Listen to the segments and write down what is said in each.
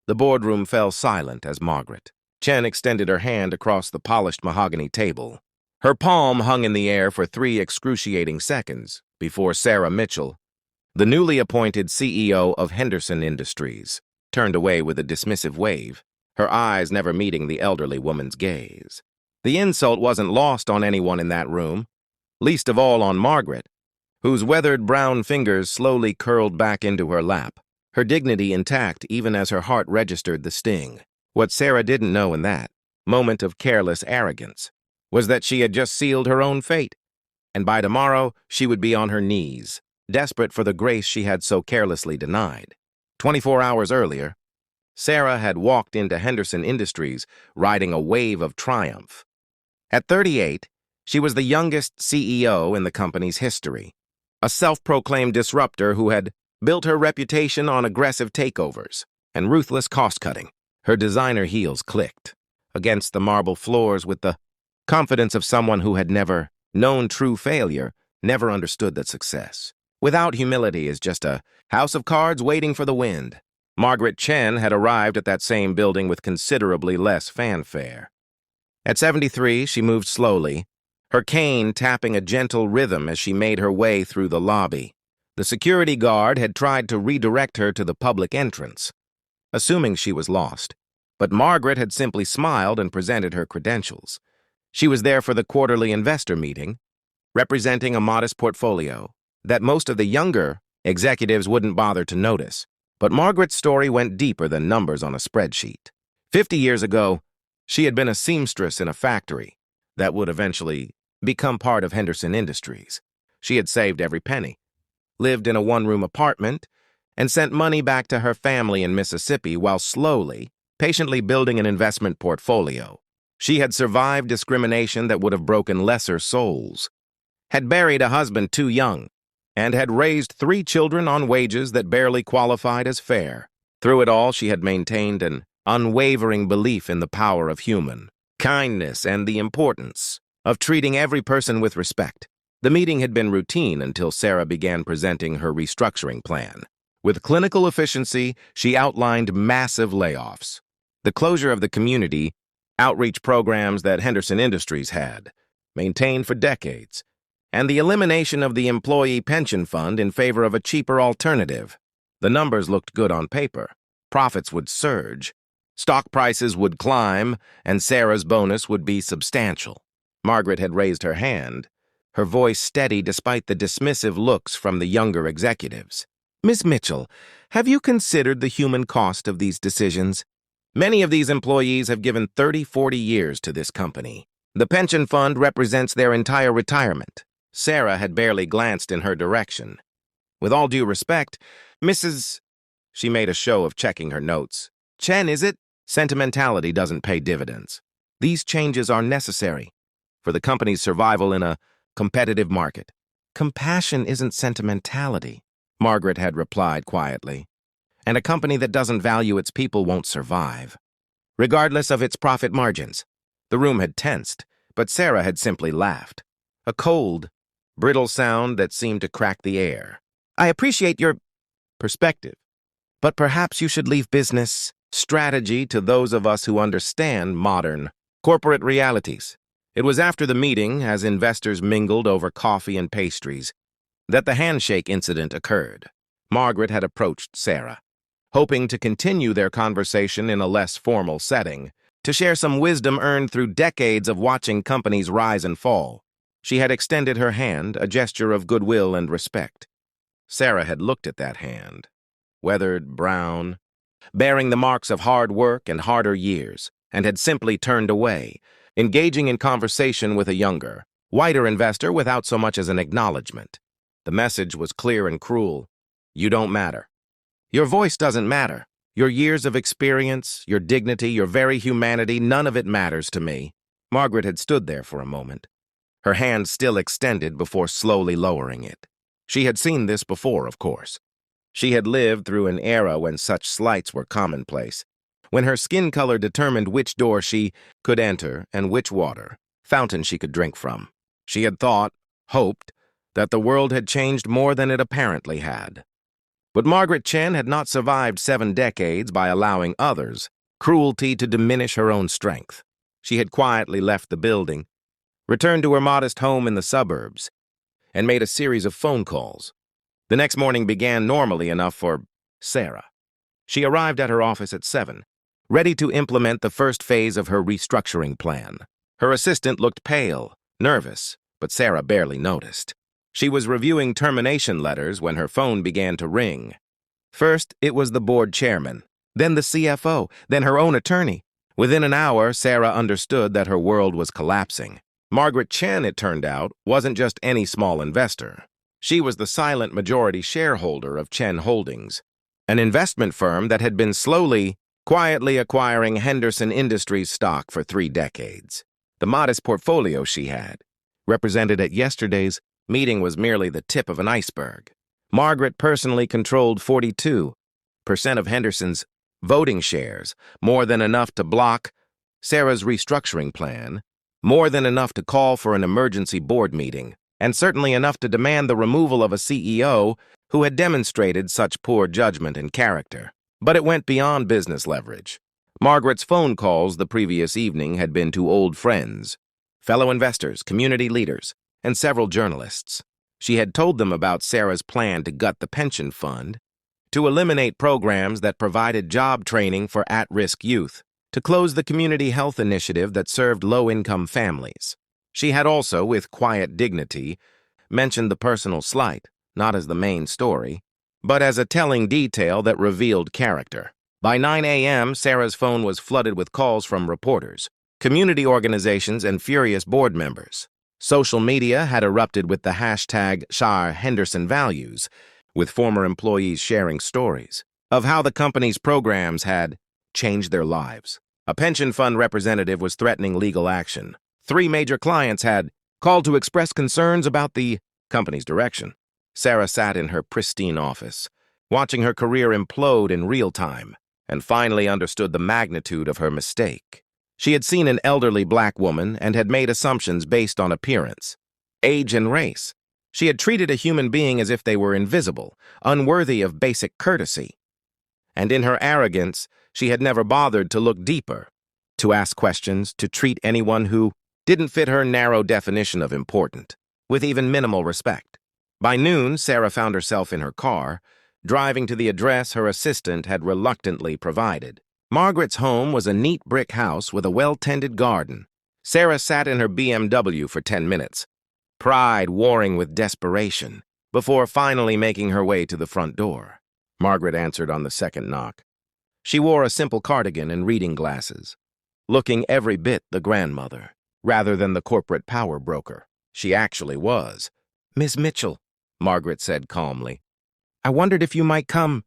The boardroom fell silent as Margaret Chen extended her hand across the polished mahogany table. Her palm hung in the air for 3 excruciating seconds before Sarah Mitchell, the newly appointed CEO of Henderson Industries, turned away with a dismissive wave, her eyes never meeting the elderly woman's gaze. The insult wasn't lost on anyone in that room, least of all on Margaret, whose weathered brown fingers slowly curled back into her lap, her dignity intact even as her heart registered the sting. What Sarah didn't know in that moment of careless arrogance was that she had just sealed her own fate, and by tomorrow she would be on her knees, desperate for the grace she had so carelessly denied. 24 hours earlier, Sarah had walked into Henderson Industries riding a wave of triumph. At 38, she was the youngest CEO in the company's history, a self-proclaimed disruptor who had built her reputation on aggressive takeovers and ruthless cost-cutting. Her designer heels clicked against the marble floors with the confidence of someone who had never known true failure, never understood that success without humility is just a house of cards waiting for the wind. Margaret Chen had arrived at that same building with considerably less fanfare. At 73, she moved slowly, her cane tapping a gentle rhythm as she made her way through the lobby. The security guard had tried to redirect her to the public entrance, assuming she was lost, but Margaret had simply smiled and presented her credentials. She was there for the quarterly investor meeting, representing a modest portfolio that most of the younger executives wouldn't bother to notice. But Margaret's story went deeper than numbers on a spreadsheet. 50 years ago, she had been a seamstress in a factory that would eventually become part of Henderson Industries. She had saved every penny, lived in a one-room apartment, and sent money back to her family in Mississippi while slowly, patiently building an investment portfolio. She had survived discrimination that would have broken lesser souls, had buried a husband too young, and had raised 3 children on wages that barely qualified as fair. Through it all, she had maintained an unwavering belief in the power of human kindness and the importance of treating every person with respect. The meeting had been routine until Sarah began presenting her restructuring plan. With clinical efficiency, she outlined massive layoffs, the closure of the community outreach programs that Henderson Industries had maintained for decades, and the elimination of the employee pension fund in favor of a cheaper alternative. The numbers looked good on paper. Profits would surge, stock prices would climb, and Sarah's bonus would be substantial. Margaret had raised her hand, her voice steady despite the dismissive looks from the younger executives. "Miss Mitchell, have you considered the human cost of these decisions? Many of these employees have given 30, 40 years to this company. The pension fund represents their entire retirement." Sarah had barely glanced in her direction. "With all due respect, Mrs." She made a show of checking her notes. "Chen, is it? Sentimentality doesn't pay dividends. These changes are necessary for the company's survival in a competitive market." "Compassion isn't sentimentality," Margaret had replied quietly. "And a company that doesn't value its people won't survive, regardless of its profit margins." The room had tensed, but Sarah had simply laughed. A cold, brittle sound that seemed to crack the air. "I appreciate your perspective, but perhaps you should leave business strategy to those of us who understand modern corporate realities." It was after the meeting, as investors mingled over coffee and pastries, that the handshake incident occurred. Margaret had approached Sarah, hoping to continue their conversation in a less formal setting, to share some wisdom earned through decades of watching companies rise and fall. She had extended her hand, a gesture of goodwill and respect. Sarah had looked at that hand, weathered, brown, bearing the marks of hard work and harder years, and had simply turned away, engaging in conversation with a younger, whiter investor without so much as an acknowledgement. The message was clear and cruel. You don't matter. Your voice doesn't matter. Your years of experience, your dignity, your very humanity, none of it matters to me. Margaret had stood there for a moment, her hand still extended before slowly lowering it. She had seen this before, of course. She had lived through an era when such slights were commonplace, when her skin color determined which door she could enter and which fountain she could drink from. She had thought, hoped, that the world had changed more than it apparently had. But Margaret Chen had not survived 7 decades by allowing others' cruelty to diminish her own strength. She had quietly left the building, returned to her modest home in the suburbs, and made a series of phone calls. The next morning began normally enough for Sarah. She arrived at her office at 7, ready to implement the first phase of her restructuring plan. Her assistant looked pale, nervous, but Sarah barely noticed. She was reviewing termination letters when her phone began to ring. First, it was the board chairman, then the CFO, then her own attorney. Within an hour, Sarah understood that her world was collapsing. Margaret Chen, it turned out, wasn't just any small investor. She was the silent majority shareholder of Chen Holdings, an investment firm that had been quietly acquiring Henderson Industries stock for 3 decades. The modest portfolio she had, represented at yesterday's meeting, was merely the tip of an iceberg. Margaret personally controlled 42% of Henderson's voting shares, more than enough to block Sarah's restructuring plan, more than enough to call for an emergency board meeting, and certainly enough to demand the removal of a CEO who had demonstrated such poor judgment and character. But it went beyond business leverage. Margaret's phone calls the previous evening had been to old friends, fellow investors, community leaders, and several journalists. She had told them about Sarah's plan to gut the pension fund, to eliminate programs that provided job training for at-risk youth, to close the community health initiative that served low-income families. She had also, with quiet dignity, mentioned the personal slight, not as the main story, but as a telling detail that revealed character. By 9 a.m., Sarah's phone was flooded with calls from reporters, community organizations, and furious board members. Social media had erupted with the hashtag #SharHendersonValues, with former employees sharing stories of how the company's programs had changed their lives. A pension fund representative was threatening legal action. 3 major clients had called to express concerns about the company's direction. Sarah sat in her pristine office, watching her career implode in real time, and finally understood the magnitude of her mistake. She had seen an elderly black woman and had made assumptions based on appearance, age, and race. She had treated a human being as if they were invisible, unworthy of basic courtesy. And in her arrogance, she had never bothered to look deeper, to ask questions, to treat anyone who didn't fit her narrow definition of important with even minimal respect. By noon, Sarah found herself in her car, driving to the address her assistant had reluctantly provided. Margaret's home was a neat brick house with a well-tended garden. Sarah sat in her BMW for 10 minutes, pride warring with desperation, before finally making her way to the front door. Margaret answered on the second knock. She wore a simple cardigan and reading glasses, looking every bit the grandmother, rather than the corporate power broker she actually was. "Miss Mitchell," Margaret said calmly, "I wondered if you might come."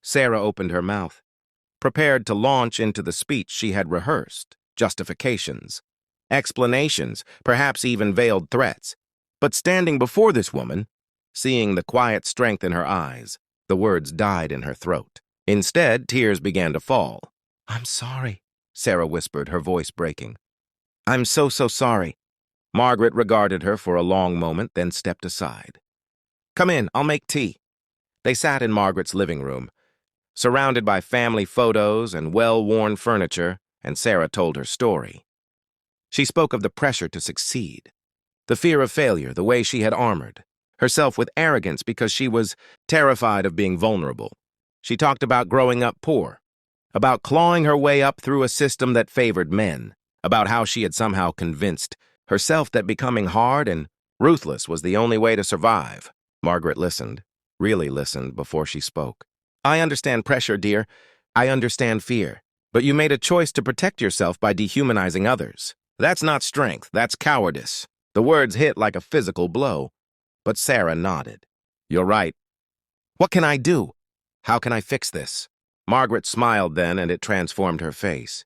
Sarah opened her mouth, prepared to launch into the speech she had rehearsed, justifications, explanations, perhaps even veiled threats. But standing before this woman, seeing the quiet strength in her eyes, the words died in her throat. Instead, tears began to fall. "I'm sorry," Sarah whispered, her voice breaking. "I'm so sorry." Margaret regarded her for a long moment, then stepped aside. "Come in, I'll make tea." They sat in Margaret's living room, surrounded by family photos and well-worn furniture, and Sarah told her story. She spoke of the pressure to succeed, the fear of failure, the way she had armored herself with arrogance because she was terrified of being vulnerable. She talked about growing up poor, about clawing her way up through a system that favored men, about how she had somehow convinced herself that becoming hard and ruthless was the only way to survive. Margaret listened, really listened, before she spoke. "I understand pressure, dear. I understand fear. But you made a choice to protect yourself by dehumanizing others. That's not strength, that's cowardice." The words hit like a physical blow, but Sarah nodded. "You're right. What can I do? How can I fix this?" Margaret smiled then, and it transformed her face.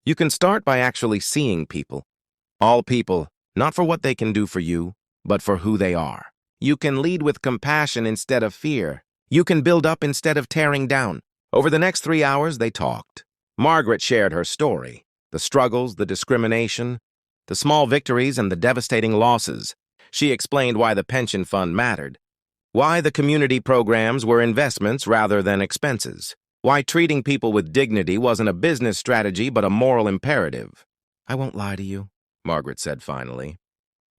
"You can start by actually seeing people. All people, not for what they can do for you, but for who they are. You can lead with compassion instead of fear. You can build up instead of tearing down." Over the next 3 hours, they talked. Margaret shared her story, the struggles, the discrimination, the small victories, and the devastating losses. She explained why the pension fund mattered, Why the community programs were investments rather than expenses. Why treating people with dignity wasn't a business strategy but a moral imperative. "I won't lie to you," Margaret said finally.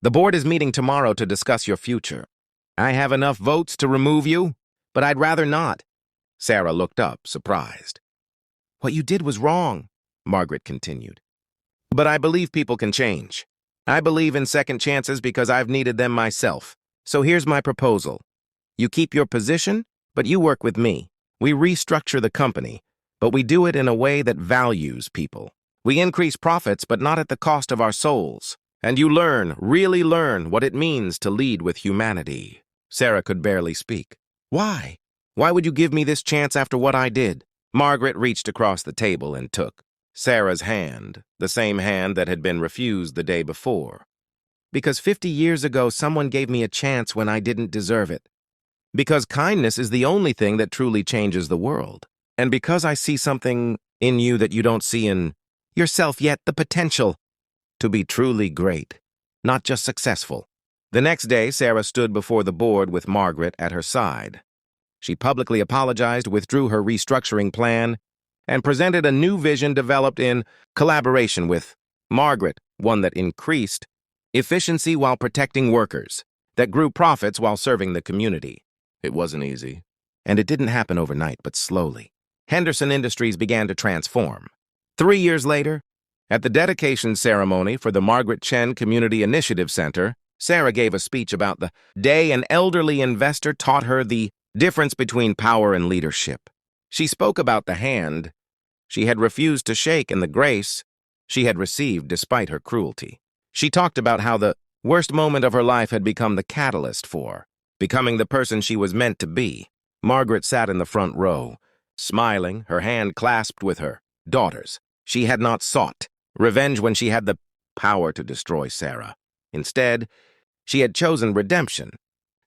"The board is meeting tomorrow to discuss your future. I have enough votes to remove you, but I'd rather not." Sarah looked up, surprised. "What you did was wrong," Margaret continued. "But I believe people can change. I believe in second chances because I've needed them myself. So here's my proposal. You keep your position, but you work with me. We restructure the company, but we do it in a way that values people. We increase profits, but not at the cost of our souls. And you learn, really learn, what it means to lead with humanity." Sarah could barely speak. "Why? Why would you give me this chance after what I did?" Margaret reached across the table and took Sarah's hand, the same hand that had been refused the day before. "Because 50 years ago, someone gave me a chance when I didn't deserve it. Because kindness is the only thing that truly changes the world. And because I see something in you that you don't see in yourself yet, the potential to be truly great, not just successful." The next day, Sarah stood before the board with Margaret at her side. She publicly apologized, withdrew her restructuring plan, and presented a new vision developed in collaboration with Margaret, one that increased efficiency while protecting workers, that grew profits while serving the community. It wasn't easy, and it didn't happen overnight, but slowly. Henderson Industries began to transform. 3 years later, at the dedication ceremony for the Margaret Chen Community Initiative Center, Sarah gave a speech about the day an elderly investor taught her the difference between power and leadership. She spoke about the hand she had refused to shake and the grace she had received despite her cruelty. She talked about how the worst moment of her life had become the catalyst for becoming the person she was meant to be. Margaret sat in the front row, smiling, her hand clasped with her daughter's. She had not sought revenge when she had the power to destroy Sarah. Instead, she had chosen redemption,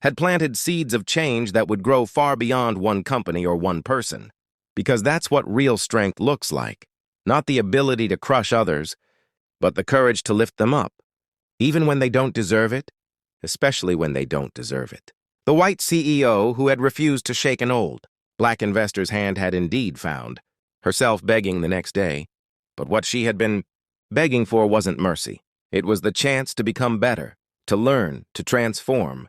had planted seeds of change that would grow far beyond one company or one person. Because that's what real strength looks like. Not the ability to crush others, but the courage to lift them up, even when they don't deserve it, especially when they don't deserve it. The white CEO who had refused to shake an old black investor's hand had indeed found herself begging the next day. But what she had been begging for wasn't mercy. It was the chance to become better, to learn, to transform.